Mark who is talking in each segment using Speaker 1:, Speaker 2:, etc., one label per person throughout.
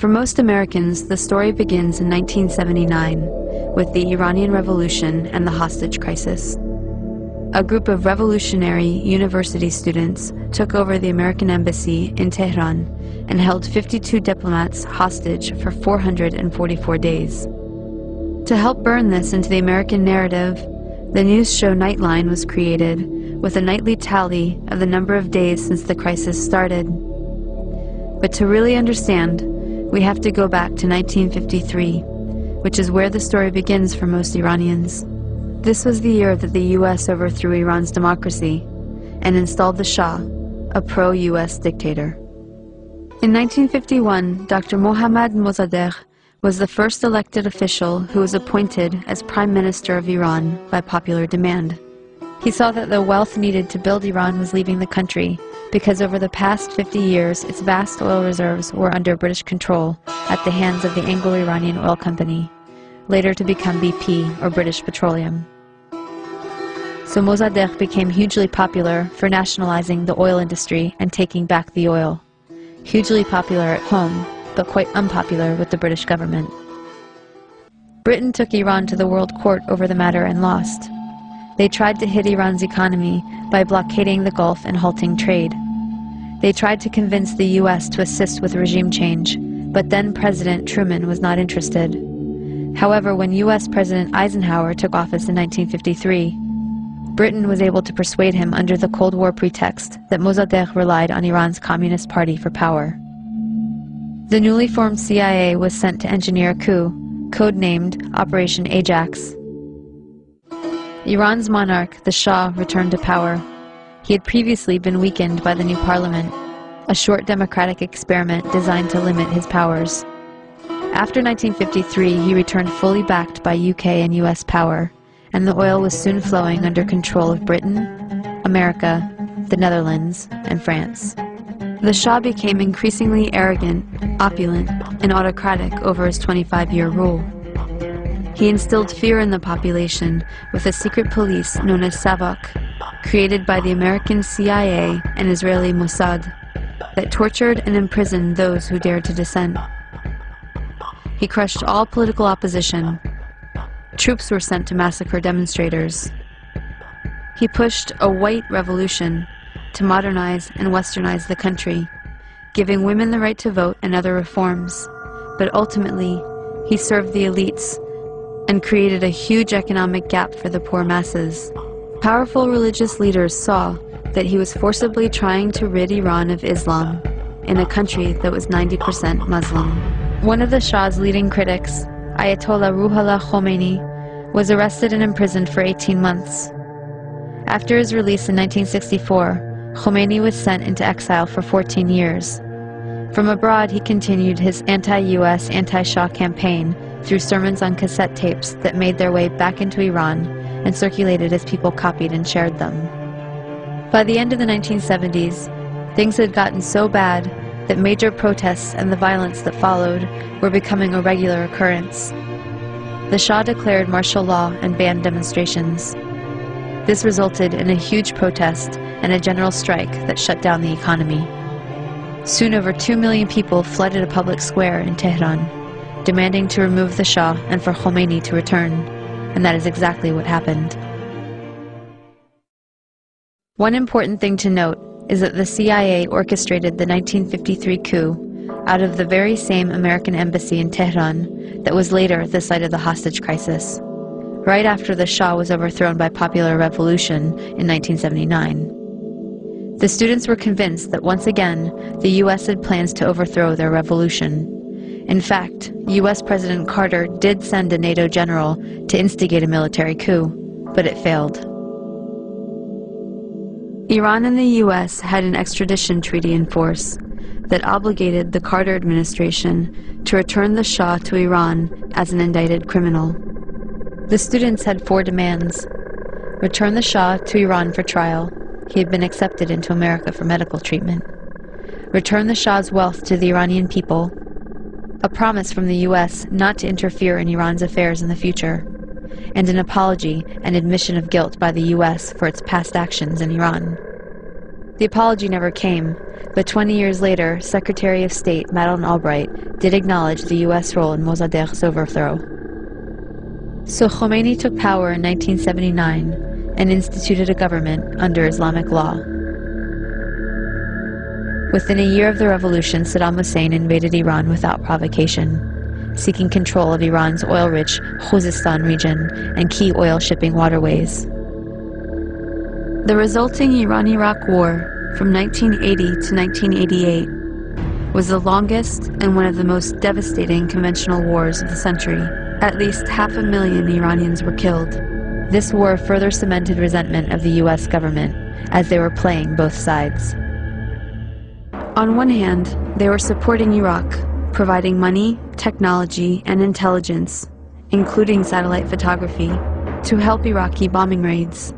Speaker 1: For most Americans, the story begins in 1979 with the Iranian Revolution and the hostage crisis. A group of revolutionary university students took over the American embassy in Tehran and held 52 diplomats hostage for 444 days. To help burn this into the American narrative, the news show Nightline was created with a nightly tally of the number of days since the crisis started. But to really understand, we have to go back to 1953, which is where the story begins for most Iranians. This was the year that the US overthrew Iran's democracy and installed the Shah, a pro-US dictator. In 1951, Dr. Mohammad Mossadegh was the first elected official who was appointed as Prime Minister of Iran by popular demand. He saw that the wealth needed to build Iran was leaving the country because over the past 50 years its vast oil reserves were under British control at the hands of the Anglo-Iranian Oil Company, later to become BP or British Petroleum. So Mossadegh became hugely popular for nationalizing the oil industry and taking back the oil. Hugely popular at home, but quite unpopular with the British government. Britain took Iran to the World Court over the matter and lost. They tried to hit Iran's economy by blockading the Gulf and halting trade. They tried to convince the US to assist with regime change, but then President Truman was not interested. However, when US President Eisenhower took office in 1953, Britain was able to persuade him under the Cold War pretext that Mossadegh relied on Iran's Communist Party for power. The newly formed CIA was sent to engineer a coup, codenamed Operation Ajax. Iran's monarch, the Shah, returned to power. He had previously been weakened by the new parliament, a short democratic experiment designed to limit his powers. After 1953, he returned fully backed by UK and US power, and the oil was soon flowing under control of Britain, America, the Netherlands, and France. The Shah became increasingly arrogant, opulent, and autocratic over his 25-year rule. He instilled fear in the population with a secret police known as Savak, created by the American CIA and Israeli Mossad, that tortured and imprisoned those who dared to dissent. He crushed all political opposition. Troops were sent to massacre demonstrators. He pushed a white revolution to modernize and westernize the country, giving women the right to vote and other reforms. But ultimately, he served the elites and created a huge economic gap for the poor masses. Powerful religious leaders saw that he was forcibly trying to rid Iran of Islam in a country that was 90% Muslim. One of the Shah's leading critics, Ayatollah Ruhollah Khomeini, was arrested and imprisoned for 18 months. After his release in 1964, Khomeini was sent into exile for 14 years. From abroad, he continued his anti-US, anti-Shah campaign through sermons on cassette tapes that made their way back into Iran and circulated as people copied and shared them. By the end of the 1970s, things had gotten so bad that major protests and the violence that followed were becoming a regular occurrence. The Shah declared martial law and banned demonstrations. This resulted in a huge protest and a general strike that shut down the economy. Soon over 2 million people flooded a public square in Tehran, demanding to remove the Shah and for Khomeini to return, and that is exactly what happened. One important thing to note is that the CIA orchestrated the 1953 coup out of the very same American embassy in Tehran that was later the site of the hostage crisis, right after the Shah was overthrown by popular revolution in 1979. The students were convinced that once again the US had plans to overthrow their revolution. In fact, US President Carter did send a NATO general to instigate a military coup, but it failed. Iran and the US had an extradition treaty in force that obligated the Carter administration to return the Shah to Iran as an indicted criminal. The students had 4 demands. Return the Shah to Iran for trial. He had been accepted into America for medical treatment. Return the Shah's wealth to the Iranian people. A promise from the US not to interfere in Iran's affairs in the future. And an apology and admission of guilt by the US for its past actions in Iran. The apology never came, but 20 years later, Secretary of State Madeleine Albright did acknowledge the U.S. role in Mossadegh's overthrow. So Khomeini took power in 1979 and instituted a government under Islamic law. Within a year of the revolution, Saddam Hussein invaded Iran without provocation, seeking control of Iran's oil-rich Khuzestan region and key oil shipping waterways. The resulting Iran-Iraq War from 1980 to 1988 was the longest and one of the most devastating conventional wars of the century. At least 500,000 Iranians were killed. This war further cemented resentment of the U.S. government as they were playing both sides. On one hand, they were supporting Iraq, providing money, technology, and intelligence, including satellite photography, to help Iraqi bombing raids.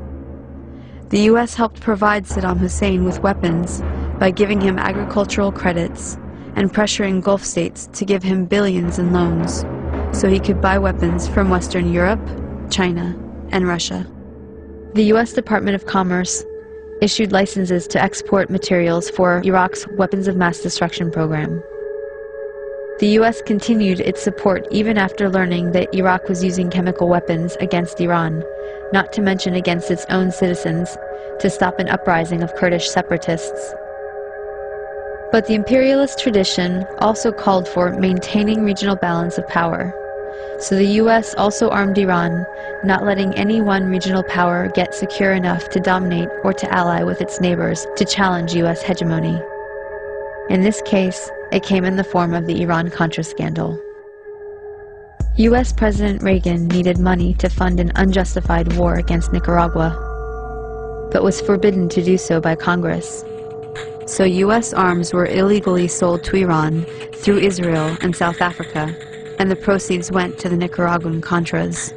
Speaker 1: The U.S. helped provide Saddam Hussein with weapons by giving him agricultural credits and pressuring Gulf states to give him billions in loans so he could buy weapons from Western Europe, China, and Russia. The U.S. Department of Commerce issued licenses to export materials for Iraq's weapons of mass destruction program. The U.S. continued its support even after learning that Iraq was using chemical weapons against Iran, not to mention against its own citizens, to stop an uprising of Kurdish separatists. But the imperialist tradition also called for maintaining regional balance of power. So the U.S. also armed Iran, not letting any one regional power get secure enough to dominate or to ally with its neighbors to challenge U.S. hegemony. In this case, it came in the form of the Iran-Contra scandal. U.S. President Reagan needed money to fund an unjustified war against Nicaragua, but was forbidden to do so by Congress. So U.S. arms were illegally sold to Iran through Israel and South Africa, and the proceeds went to the Nicaraguan Contras.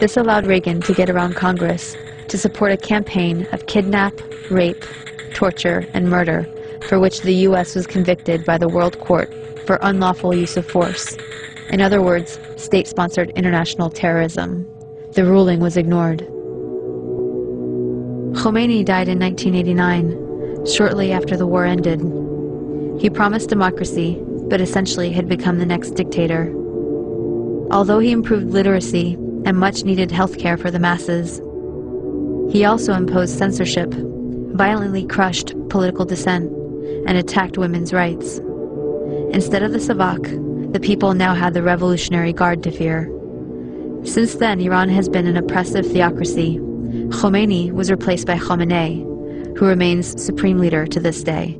Speaker 1: This allowed Reagan to get around Congress to support a campaign of kidnap, rape, torture, and murder for which the U.S. was convicted by the World Court for unlawful use of force. In other words, state-sponsored international terrorism. The ruling was ignored. Khomeini died in 1989, shortly after the war ended. He promised democracy, but essentially had become the next dictator. Although he improved literacy and much-needed health care for the masses, he also imposed censorship, violently crushed political dissent, and attacked women's rights. Instead of the Savak, the people now had the Revolutionary Guard to fear. Since then, Iran has been an oppressive theocracy. Khomeini was replaced by Khamenei, who remains supreme leader to this day.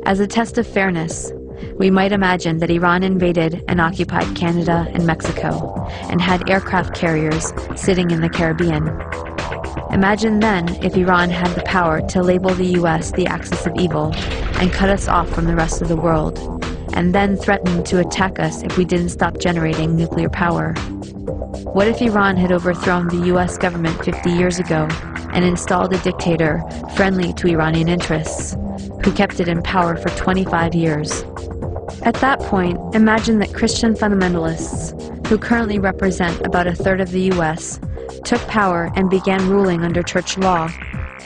Speaker 1: As a test of fairness, we might imagine that Iran invaded and occupied Canada and Mexico, and had aircraft carriers sitting in the Caribbean. Imagine then if Iran had the power to label the U.S. the axis of evil and cut us off from the rest of the world, and then threatened to attack us if we didn't stop generating nuclear power. What if Iran had overthrown the U.S. government 50 years ago and installed a dictator friendly to Iranian interests, who kept it in power for 25 years? At that point, imagine that Christian fundamentalists, who currently represent about a third of the U.S., took power and began ruling under church law,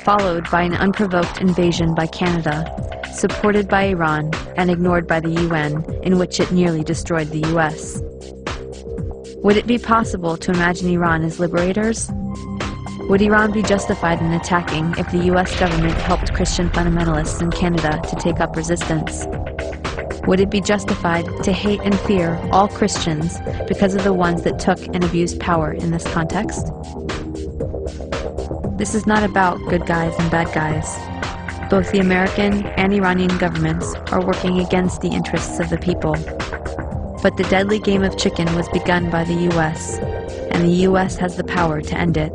Speaker 1: followed by an unprovoked invasion by Canada, supported by Iran and ignored by the UN, in which it nearly destroyed the U.S. Would it be possible to imagine Iran as liberators? Would Iran be justified in attacking if the U.S. government helped Christian fundamentalists in Canada to take up resistance? Would it be justified to hate and fear all Christians because of the ones that took and abused power in this context? This is not about good guys and bad guys. Both the American and Iranian governments are working against the interests of the people. But the deadly game of chicken was begun by the U.S., and the U.S. has the power to end it.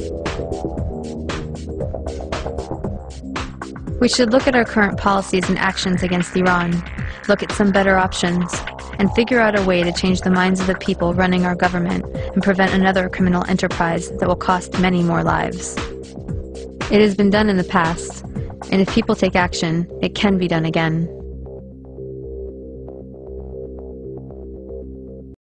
Speaker 1: We should look at our current policies and actions against Iran, look at some better options, and figure out a way to change the minds of the people running our government and prevent another criminal enterprise that will cost many more lives. It has been done in the past, and if people take action, it can be done again.